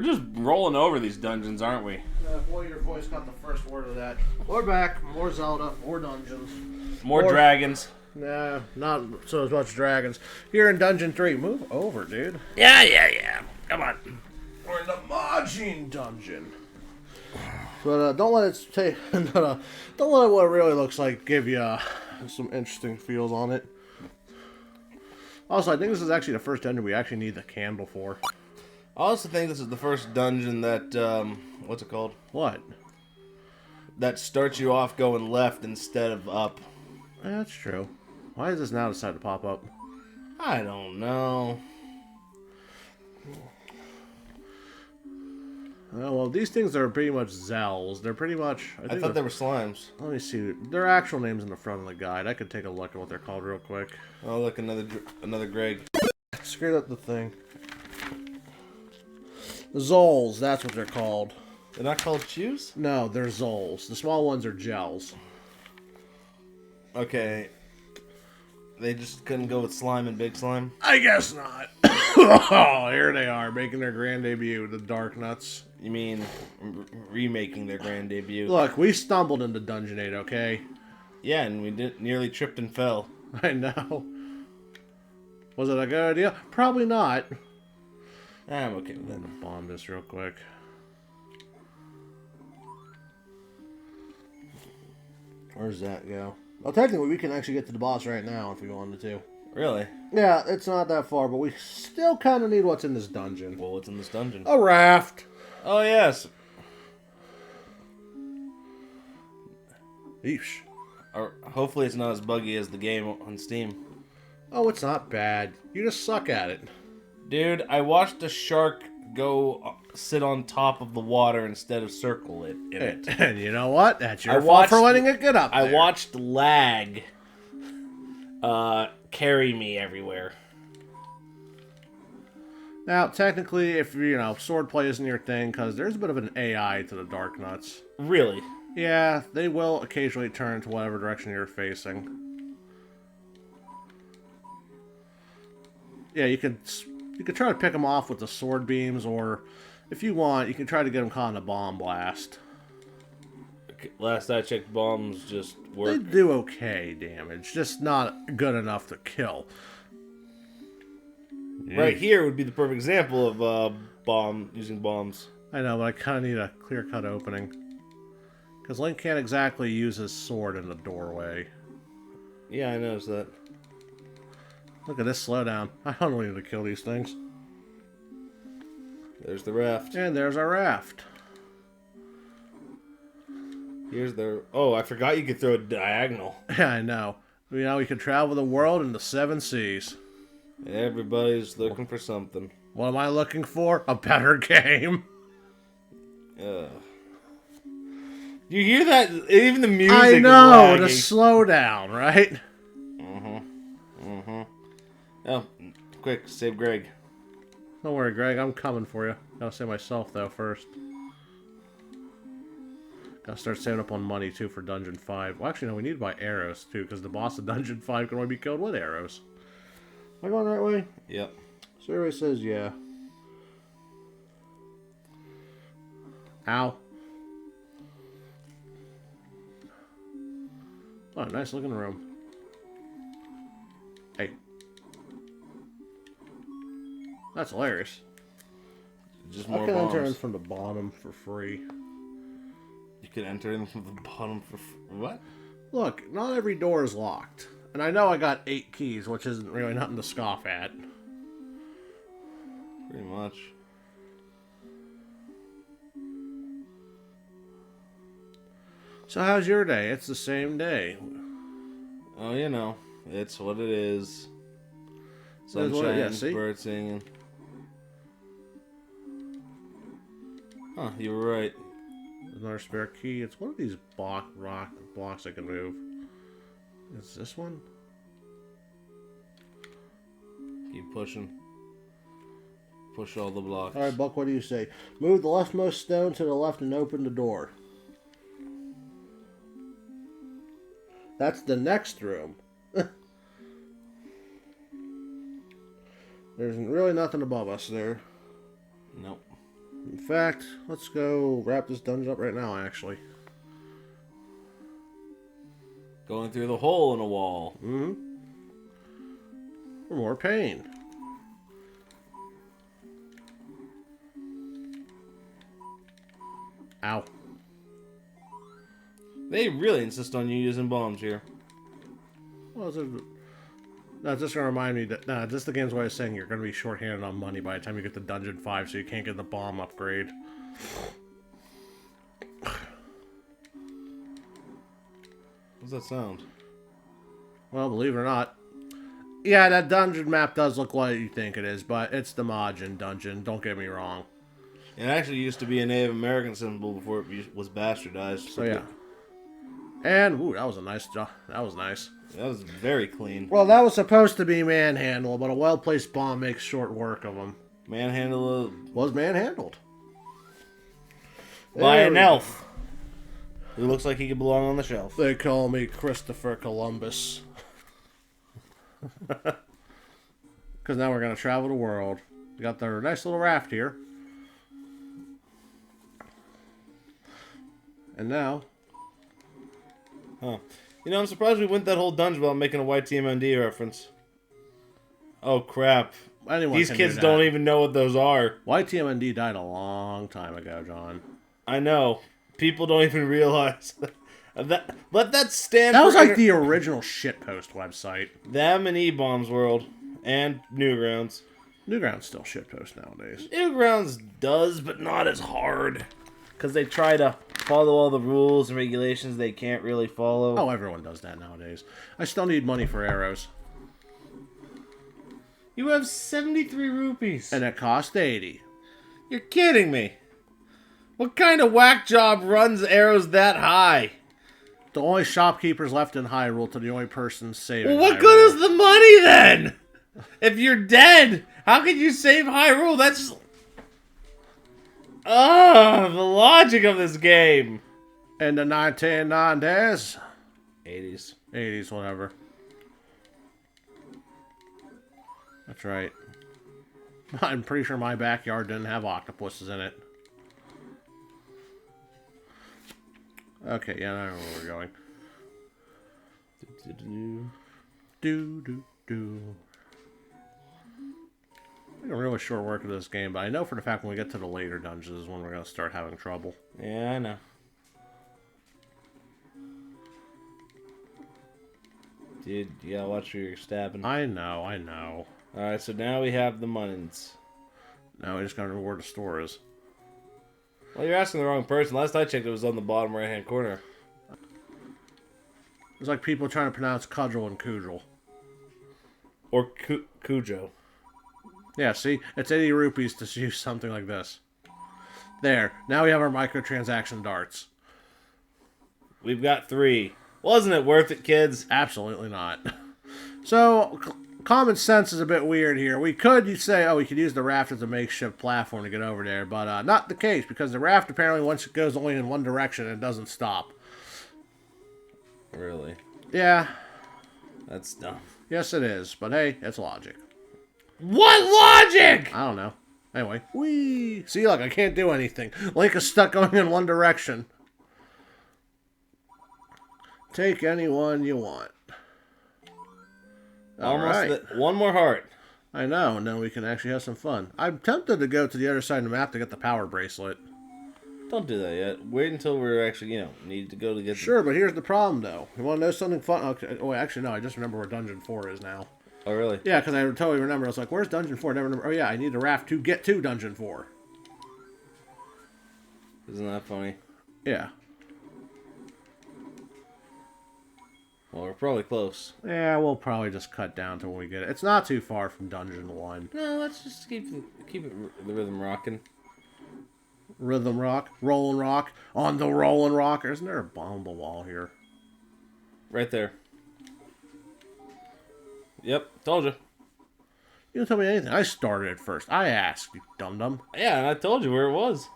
We're just rolling over these dungeons, aren't we? Boy, your voice got the first word of that. We're back. More Zelda. More dungeons. More dragons. Nah, not so as much dragons. Here in Dungeon 3. Move over, dude. Yeah. Come on. We're in the Majin dungeon. But don't let it take. Don't let what it really looks like give you some interesting feels on it. Also, I think this is actually the first dungeon we actually need the candle for. I also think this is the first dungeon that, what's it called? What? That starts you off going left instead of up. That's true. Why does this now decide to pop up? I don't know. Oh, well, these things are pretty much Zells. They're pretty much... I thought they were slimes. Let me see. Their actual names in the front of the guide. I could take a look at what they're called real quick. Oh, look, another Greg. Screwed up the thing. Zols, that's what they're called. They're not called chews? No, they're Zols. The small ones are gels. Okay. They just couldn't go with slime and big slime? I guess not. Oh, here they are, making their grand debut, the Dark Nuts. You mean remaking their grand debut? Look, we stumbled into Dungeon 8, okay? Yeah, and we nearly tripped and fell. I know. Was it a good idea? Probably not. I'm okay with that. I'm gonna bomb this real quick. Where's that go? Well, technically, we can actually get to the boss right now if we wanted to. Really? Yeah, it's not that far, but we still kind of need what's in this dungeon. Well, what's in this dungeon? A raft. Oh, yes. Eesh. Or hopefully it's not as buggy as the game on Steam. Oh, it's not bad. You just suck at it. Dude, I watched a shark go sit on top of the water instead of circle it in it. And you know what? That's your fault for letting it get up there. I watched lag carry me everywhere. Now, technically, if, swordplay isn't your thing, because there's a bit of an AI to the Dark Nuts. Really? Yeah, they will occasionally turn to whatever direction you're facing. Yeah, you could try to pick them off with the sword beams, or if you want, you can try to get them caught in a bomb blast. Last I checked, bombs just work. They do okay damage, just not good enough to kill. Right here would be the perfect example of using bombs. I know, but I kind of need a clear-cut opening. Because Link can't exactly use his sword in the doorway. Yeah, I noticed that. Look at this slowdown. I don't need to kill these things. There's the raft. And there's our raft. Here's the... Oh, I forgot you could throw a diagonal. Yeah, I know. We could travel the world in the 7 seas. Everybody's looking for something. What am I looking for? A better game. You hear that? Even the music I is know, lagging. the slowdown, right? Oh, quick, save Greg. Don't worry, Greg, I'm coming for you. Gotta save myself, though, first. Gotta start saving up on money, too, for Dungeon 5. Well, actually, no, we need to buy arrows, too, because the boss of Dungeon 5 can only be killed with arrows. Am I going the right way? Yep. Survey says yeah. Ow. Oh, nice looking room. Hey. That's hilarious. Just I more can bombs. enter in from the bottom for free. You can enter in from the bottom for... What? Look, not every door is locked. And I know I got 8 keys, which isn't really nothing to scoff at. Pretty much. So how's your day? It's the same day. Oh, you know. It's what it is. That's what- Sunshine, yeah, see? birds singing. Huh, you were right. There's another spare key. It's one of these blocks I can move. Is this one? Keep pushing. Push all the blocks. Alright, Buck, what do you say? Move the leftmost stone to the left and open the door. That's the next room. There's really nothing above us there. Nope. fact, let's go wrap this dungeon up right now, actually. Going through the hole in a wall. Mm-hmm. For more pain. Ow. They really insist on you using bombs here. Well, no, it's just gonna remind me that this is the game's way of saying you're gonna be short-handed on money by the time you get to Dungeon 5, so you can't get the bomb upgrade. What's that sound? Well, believe it or not, yeah, that dungeon map does look like you think it is, but it's the Majin dungeon. Don't get me wrong. It actually used to be a Native American symbol before it was bastardized. So yeah. And ooh, that was a nice job. That was nice. That was very clean. Well, that was supposed to be manhandle, but a well-placed bomb makes short work of him. Manhandle Was manhandled. by There an we elf who looks like he could belong on the shelf. go. They call me Christopher Columbus. Because now we're going to travel the world. We got the nice little raft here. And now... Huh. You know, I'm surprised we went that whole dungeon without making a YTMND reference. Oh, crap. anyone These can kids do don't even know what those are. YTMND died a long time ago, John. I know. People don't even realize that. Let that stand. That for was like the original shitpost website. them and E-Bombs World and Newgrounds. Newgrounds still shitpost nowadays. Newgrounds does, but not as hard. Because they try to follow all the rules and regulations they can't really follow. Oh, everyone does that nowadays. I still need money for arrows. You have 73 rupees. And it cost 80. You're kidding me. What kind of whack job runs arrows that high? The only shopkeepers left in Hyrule to the only person saving Well, what Hyrule. good is the money then? If you're dead, how can you save Hyrule? That's... the logic of this game. In the 1990s. 80s. 80s, whatever. That's right. I'm pretty sure my backyard didn't have octopuses in it. Okay, yeah, I know where we're going. Do. I think I'm really short work of this game, but I know for the fact when we get to the later dungeons is when we're going to start having trouble. Yeah, I know. Dude, you gotta watch where you're stabbing. I know. Alright, so now we have the monies. Now we just got to know where the store is. Well, you're asking the wrong person. Last I checked, it was on the bottom right-hand corner. It's like people trying to pronounce cudgel and cudgel. Or Cujo. Yeah, see? It's 80 rupees to use something like this. There. Now we have our microtransaction darts. We've got 3. Wasn't it worth it, kids? Absolutely not. So, common sense is a bit weird here. We could say, oh, we could use the raft as a makeshift platform to get over there, but not the case, because the raft apparently once it goes only in one direction, it doesn't stop. Really? Yeah. That's dumb. Yes, it is. But hey, it's logic. What logic? I don't know. Anyway. Whee! See, look, I can't do anything. Link is stuck going in one direction. Take anyone you want. Almost Alright. one more heart. I know, and then we can actually have some fun. I'm tempted to go to the other side of the map to get the power bracelet. Don't do that yet. Wait until we're actually, need to go to get Sure, but here's the problem, though. You want to know something fun? Okay. Oh, wait, actually, no. I just remember where Dungeon 4 is now. Oh, really? Yeah, because I totally remember. I was like, where's Dungeon 4? I never remember. Oh, yeah, I need a raft to get to Dungeon 4. Isn't that funny? Yeah. Well, we're probably close. Yeah, we'll probably just cut down to when we get it. It's not too far from Dungeon 1. No, let's just keep it the rhythm rocking. Rhythm rock, rolling rock, on the rolling rock. Isn't there a bomb on the wall here? Right there. Yep, told you. You don't tell me anything. I started it first. I asked, you dum-dum. Yeah, and I told you where it was.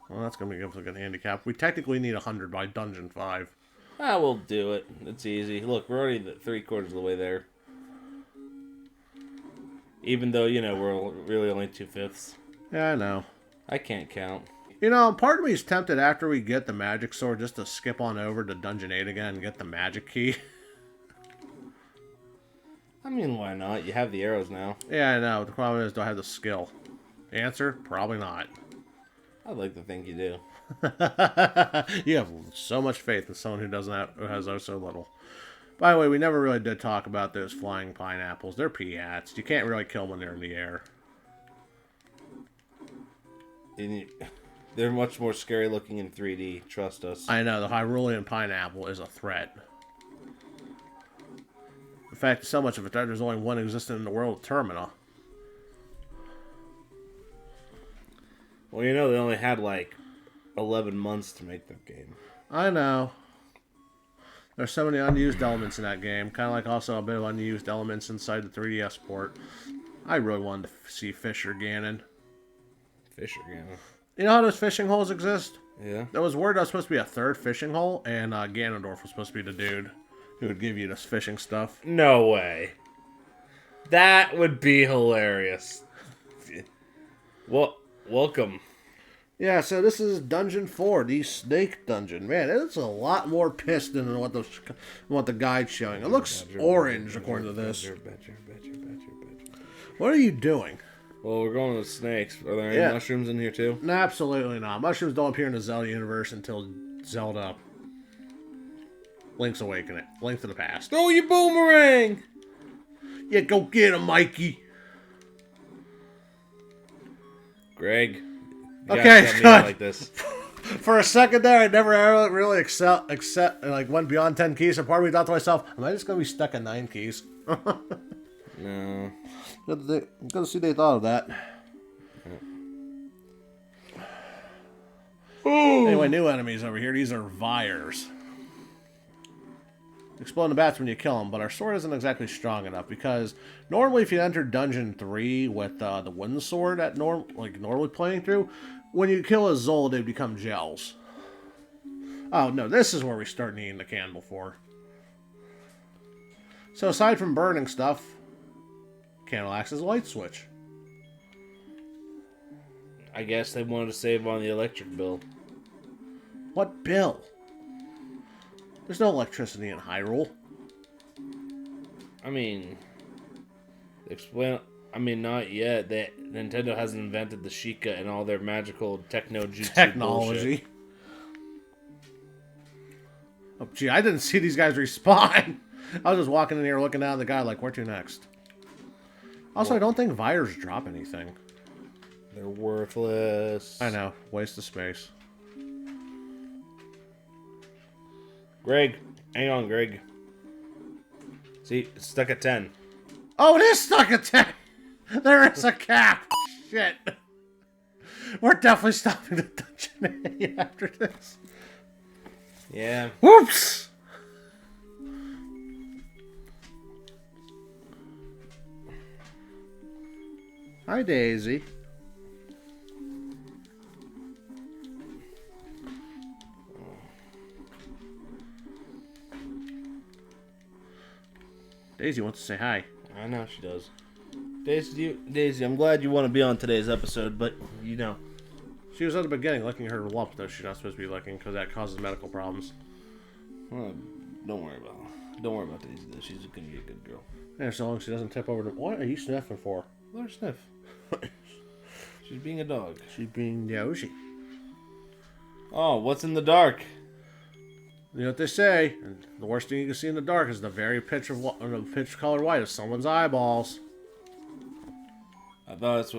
Well, that's going to give us a good handicap. We technically need 100 by Dungeon 5. Ah, we'll do it. It's easy. Look, we're already 3/4 of the way there. Even though, we're really only 2/5. Yeah, I know. I can't count. You know, part of me is tempted after we get the magic sword just to skip on over to Dungeon 8 again and get the magic key. I mean, why not? You have the arrows now. Yeah, I know. The problem is, do I have the skill? Answer, probably not. I'd like to think you do. You have so much faith in someone who has so little. By the way, we never really did talk about those flying pineapples. They're peats. You can't really kill them when they're in the air. They're much more scary looking in 3D. Trust us. I know, the Hyrulean pineapple is a threat. In fact, so much of it that there's only one existent in the world of Termina. Well, you know, they only had like 11 months to make that game. I know. There's so many unused elements in that game. Kind of like also a bit of unused elements inside the 3DS port. I really wanted to see Fisher Ganon. Fisher Ganon. You know how those fishing holes exist? Yeah. There was word that was supposed to be a third fishing hole, and Ganondorf was supposed to be the dude who would give you this fishing stuff. No way. That would be hilarious. Well, welcome. Yeah, so this is Dungeon 4, the Snake Dungeon. Man, it's a lot more pissed than what the guide's showing. It looks orange, according to this. What are you doing? Well, we're going with snakes. Are there any mushrooms in here, too? No, absolutely not. Mushrooms don't appear in the Zelda universe until Zelda Link's Awakening. Link to the Past. Throw your boomerang! Yeah, go get him, Mikey. Greg. You Okay, gotta good. tell me like this. For a second there, I never really accept went beyond 10 keys. So part of me thought to myself, am I just going to be stuck at 9 keys? No. Good to see they thought of that. Anyway, new enemies over here. These are Vyres. Explode the bats when you kill them, but our sword isn't exactly strong enough because normally if you enter Dungeon 3 with the wooden sword at normally playing through, when you kill a Zol, they become gels. Oh no, this is where we start needing the candle for. So aside from burning stuff, candle acts as a light switch. I guess they wanted to save on the electric bill. What bill? There's no electricity in Hyrule. I mean, not yet. Nintendo hasn't invented the Sheikah and all their magical technology. Bullshit. Oh, gee, I didn't see these guys respawn. I was just walking in here looking down at the guy like, where to next? Also, I don't think Vyres drop anything. They're worthless. I know. Waste of space. Greg. Hang on, Greg. See, it's stuck at 10. Oh, it is stuck at 10! There is a cap! Shit. We're definitely stopping the dungeon after this. Yeah. Whoops! Hi, Daisy. Daisy wants to say hi. I know she does. Daisy, I'm glad you want to be on today's episode, but you know. She was at the beginning licking her lump, though she's not supposed to be licking because that causes medical problems. Well, don't worry about Daisy, though. She's going to be a good girl. Yeah, so long as she doesn't tip over the... What are you sniffing for? Let her sniff. She's being a dog. She's being nosy. Oh, what's in the dark? You know what they say? The worst thing you can see in the dark is the very pitch color white of someone's eyeballs. I thought it's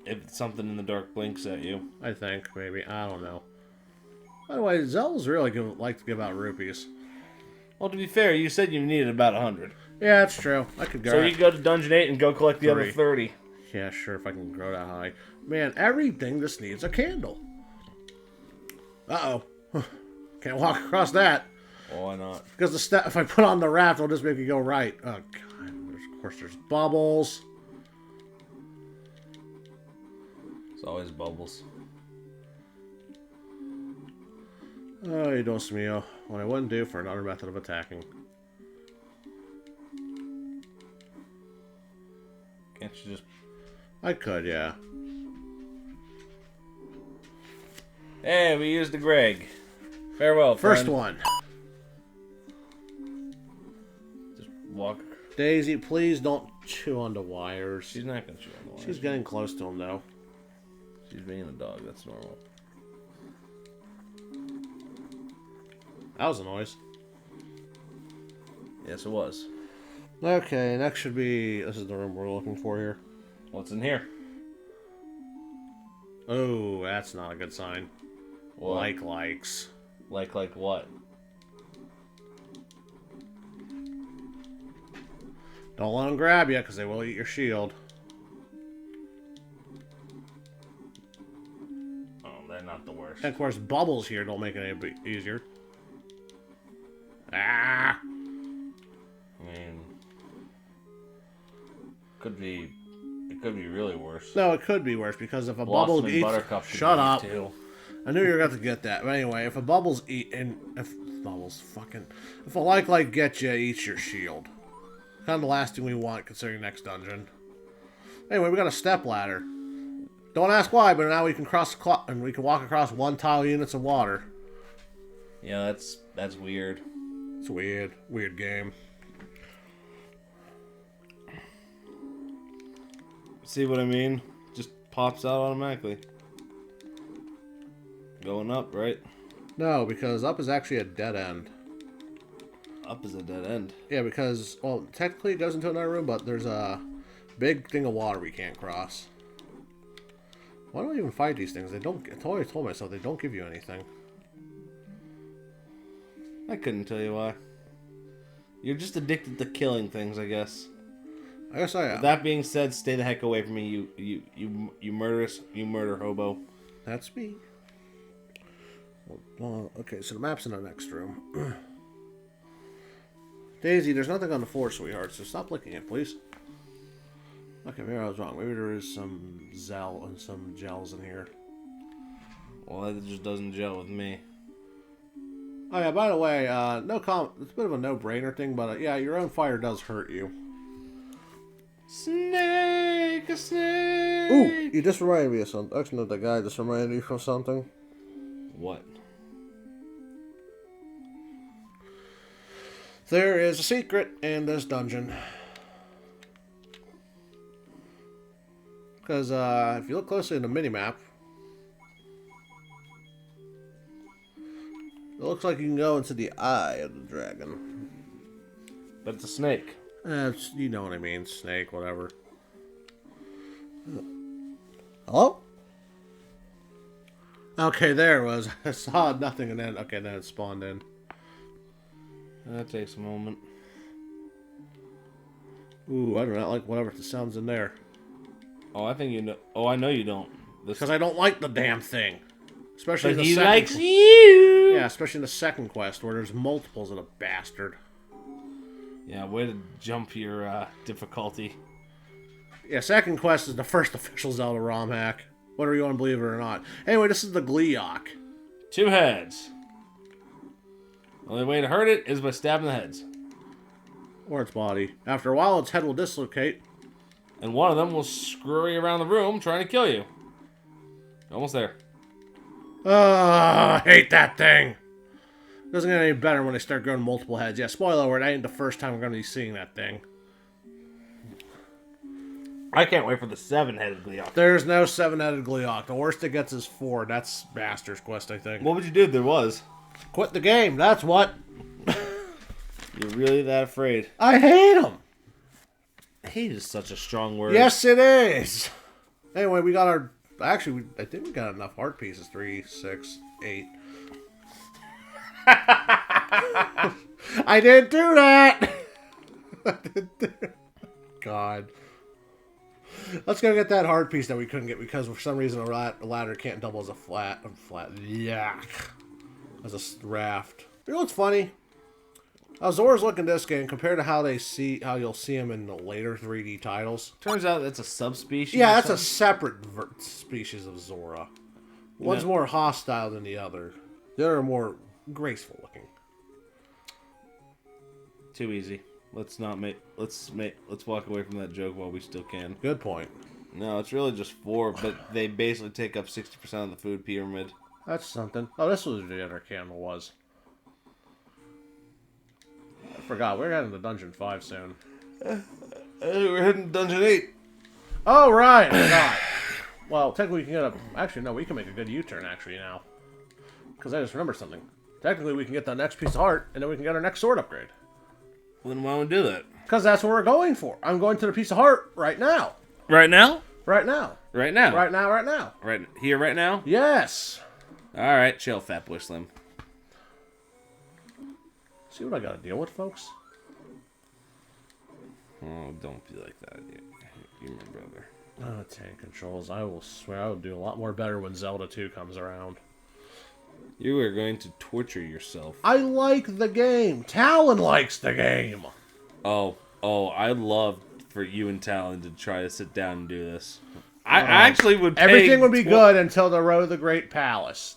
if something in the dark blinks at you. I think, maybe. I don't know. By the way, Zelda's really like to give out rupees. Well, to be fair, you said you needed about 100. Yeah, that's true. I could go. So you go to Dungeon 8 and go collect the other 30. Yeah, sure, if I can grow that high. Man, everything just needs a candle. Uh-oh. Can't walk across that. Well, why not? Because if I put on the raft, it'll just make me go right. Oh, God. Of course, there's bubbles. It's always bubbles. Oh, Dios mío. What I wouldn't do for another method of attacking. Can't you just... I could, yeah. Hey, we used the Greg. Farewell, friend. First one. Just walk. Daisy, please don't chew on the wires. She's not gonna chew on the wires. She's getting close to him, though. She's being a dog. That's normal. That was a noise. Yes, it was. Okay, next should be... This is the room we're looking for here. What's in here? Oh, that's not a good sign. What? Likes. Like what? Don't let them grab you, because they will eat your shield. Oh, they're not the worst. And of course, bubbles here don't make it any bit easier. Ah! I mean, it could be really worse. No, it could be worse, because if a Blossom bubble and eats... Buttercup should Shut be up. too. I knew you were going to get that. But anyway, if a bubble's eat... If a like gets you, eats your shield. Kind of the last thing we want, considering next dungeon. Anyway, we got a step ladder. Don't ask why, but now we can and we can walk across 1 tile units of water. Yeah, that's weird. It's weird. Weird game. See what I mean? Just pops out automatically. Going up, right? No, because up is actually a dead end. Up is a dead end. Yeah, because, well, technically it goes into another room, but there's a big thing of water we can't cross. Why don't I even fight these things? They don't... I always told myself they don't give you anything. I couldn't tell you why. You're just addicted to killing things, I guess. I guess I am. With that being said, stay the heck away from me, you murderous, you murder hobo. That's me. Well, okay, so the map's in the next room. Daisy, there's nothing on the floor, sweetheart, so stop licking it, please. Okay, maybe I was wrong. Maybe there is some some gels in here. Well, that just doesn't gel with me. Oh yeah, by the way, it's a bit of a no-brainer thing, but yeah, your own fire does hurt you. Snake, a snake! Ooh, you just reminded me of something. Actually, no, that guy just reminded me of something. What? There is a secret in this dungeon. Because if you look closely in the minimap, it looks like you can go into the eye of the dragon. But it's a snake. You know what I mean. Snake, whatever. Hello? Okay, there it was. I saw nothing and then... Okay, then it spawned in. That takes a moment. Ooh, I do not like whatever the sounds in there. Oh, I think you know. Oh, I know you don't. Because I don't like the damn thing. Especially But in the he second... likes you! Yeah, especially in the second quest where there's multiples of the bastard. Yeah, way to jump your difficulty. Yeah, second quest is the first official Zelda ROM hack. Whether you want to believe it or not. Anyway, this is the Gleeok. 2 heads. Only way to hurt it is by stabbing the heads. Or its body. After a while, its head will dislocate. And one of them will scurry around the room trying to kill you. Almost there. I hate that thing. Doesn't get any better when they start growing multiple heads. Yeah, spoiler alert, that ain't the first time we're going to be seeing that thing. I can't wait for the 7-headed Gleeok. There's no 7-headed Gleeok. The worst it gets is 4. That's Master's Quest, I think. What would you do if there was? Quit the game, that's what. You're really that afraid? I hate him. Hate is such a strong word. Yes, it is. Anyway, we got our... Actually, I think we got enough heart pieces. 3, 6, 8. I didn't do that. God. Let's go get that heart piece that we couldn't get because for some reason a ladder can't double as a flat. Yuck. As a raft. You know what's funny? How Zora's looking this game compared to how you'll see him in the later 3D titles. Turns out that's a subspecies. Yeah, that's a separate species of Zora. One's more hostile than the other. The other are more graceful looking. Too easy. Let's walk away from that joke while we still can. Good point. No, it's really just 4, but they basically take up 60% of the food pyramid. That's something. Oh, this was the other candle was. I forgot. We're heading to Dungeon 5 soon. We're heading to Dungeon 8. Oh, right. I forgot. Well, technically we can get a... Actually, no, we can make a good U-turn, actually, now. Because I just remembered something. Technically, we can get the next piece of heart, and then we can get our next sword upgrade. Well, then why don't we do that? Because that's what we're going for. I'm going to the piece of heart right now. Right now? Right now. Right now? Right now, right now. Right here, right now? Yes. Alright, chill, Fatboy Slim. See what I got to deal with, folks? Oh, don't be like that. You're my brother. Oh, tank controls. I will swear I will do a lot more better when Zelda 2 comes around. You are going to torture yourself. I like the game. Talon likes the game. Oh, I'd love for you and Talon to try to sit down and do this. I actually would pay... Everything would be good until the Road to the Great Palace.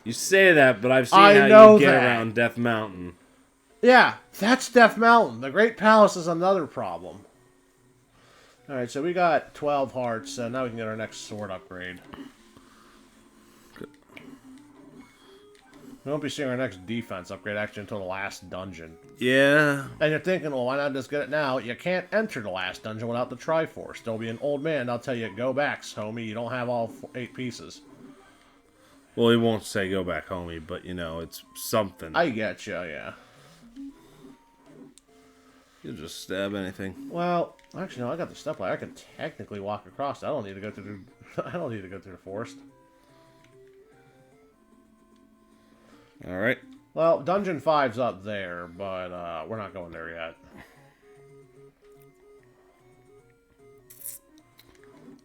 You say that, but I've seen I how know you get that. around Death Mountain. Yeah, that's Death Mountain. The Great Palace is another problem. Alright, so we got 12 hearts, so now we can get our next sword upgrade. We won't be seeing our next defense upgrade actually until the last dungeon. Yeah. And you're thinking, well, why not just get it now? You can't enter the last dungeon without the Triforce. There'll be an old man, I'll tell you, go back, homie. You don't have all 8 pieces. Well, he won't say go back, homie, but, you know, it's something. I get you, yeah. You'll just stab anything. Well, actually, no, I got the step ladder. I can technically walk across. I don't need to go through the, I don't need to go through the forest. Alright. Well, Dungeon 5's up there, but we're not going there yet.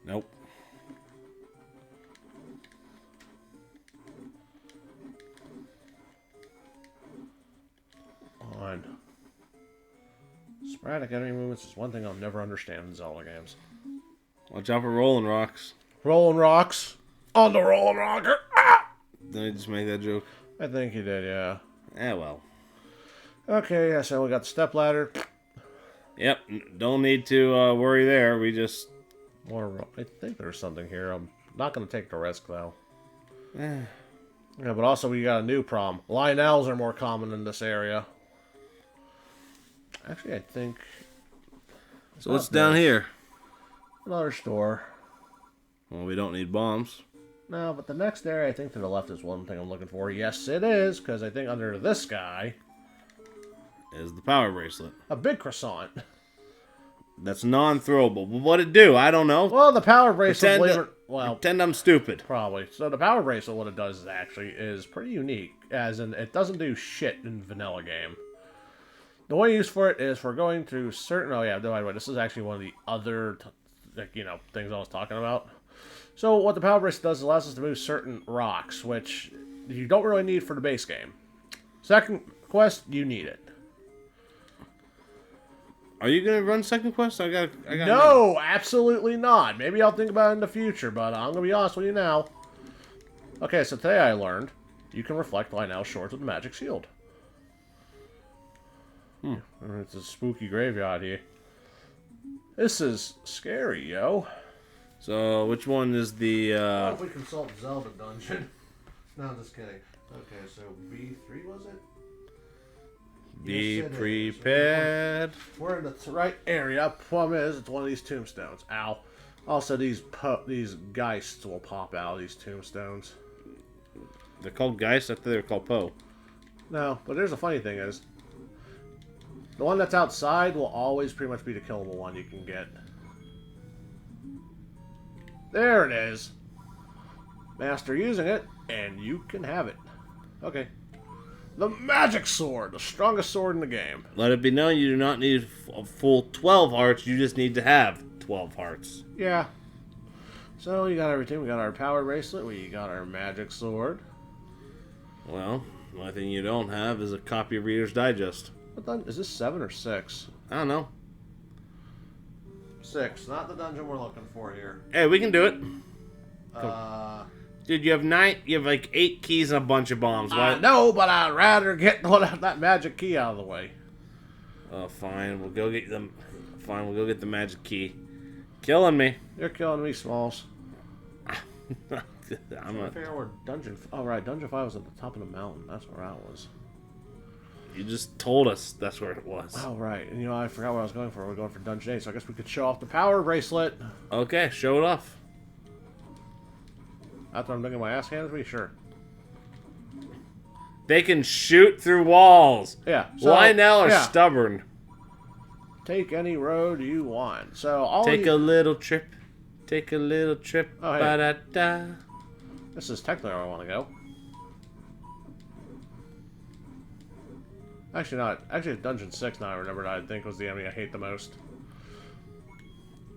Nope. On. Sporadic enemy movements is one thing I'll never understand in Zelda games. Watch out for rolling rocks. Rolling rocks. On the rolling rocker. Ah! Did I just make that joke? I think he did, yeah. Well. Okay, yeah, so we got the step ladder. Yep, don't need to worry there. We just... I think there's something here. I'm not going to take the risk, though. Yeah, but also we got a new problem. Lionels are more common in this area. Actually, I think... So what's down here? Another store. Well, we don't need bombs. No, but the next area, I think to the left is one thing I'm looking for. Yes, it is, because I think under this guy... Is the power bracelet. A big croissant. That's non-throwable. But what'd it do? I don't know. Well, the power bracelet... Pretend I'm stupid. Probably. So the power bracelet, what it does is actually is pretty unique. As in, it doesn't do shit in the vanilla game. The one use for it is for going through certain... Oh, yeah, by the way, this is actually one of the other, things I was talking about. So what the power bracelet does is allows us to move certain rocks, which you don't really need for the base game. Second quest, you need it. Are you gonna run second quest? I got. No, absolutely not. Maybe I'll think about it in the future, but I'm gonna be honest with you now. Okay, so today I learned you can reflect Lionel swords with a magic shield. It's a spooky graveyard here. This is scary, yo. So, which one is the, What if we consult Zelda dungeon? No, I'm just kidding. Okay, so B3 was it? Be Yes, it is. prepared. We're in the right area. Problem is, it's one of these tombstones. Ow. Also, these geists will pop out of these tombstones. They're called Geist? I thought they were called Poe. No, but there's the funny thing is, the one that's outside will always pretty much be the killable one you can get. There it is. Master using it, and you can have it. Okay. The magic sword, the strongest sword in the game. Let it be known you do not need a full 12 hearts, you just need to have 12 hearts. Yeah. So we got everything. We got our power bracelet. We got our magic sword. Well, the only thing you don't have is a copy of Reader's Digest. Is this 7 or 6? I don't know. 6. Not the dungeon we're looking for here. Hey, we can do it. Dude, you have like 8 keys and a bunch of bombs. I know, but I'd rather get that magic key out of the way. Oh, fine. We'll go get them. Fine, we'll go get the magic key. Killing me. You're killing me, Smalls. I'm I not. figure out where dungeon. Oh right, dungeon 5 was at the top of the mountain. That's where I was. You just told us that's where it was. Oh right, and I forgot what I was going for. We're going for dungeon 8, so I guess we could show off the power bracelet. Okay, show it off. After I'm making my ass hands with me, sure. They can shoot through walls. Yeah. So, Lionel are yeah. stubborn. Take any road you want. So all Take a little trip. Take a little trip. Oh, hey. Ba-da-da. This is technically where I want to go. Actually, not. Actually, it's Dungeon 6 now I remembered I think was the enemy I hate the most.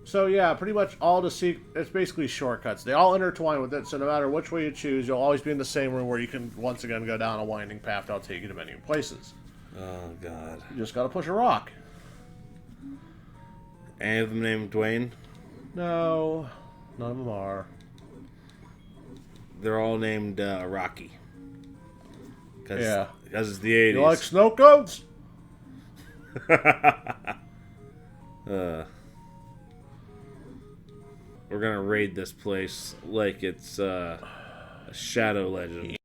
So, yeah, pretty much all the it's basically shortcuts. They all intertwine with it, so no matter which way you choose, you'll always be in the same room where you can, once again, go down a winding path that'll take you to many places. Oh, God. You just gotta push a rock. Any of them named Dwayne? No, none of them are. They're all named Rocky. Yeah. Because it's the 80s. You like snow cones? We're gonna raid this place like it's a Shadow Legend.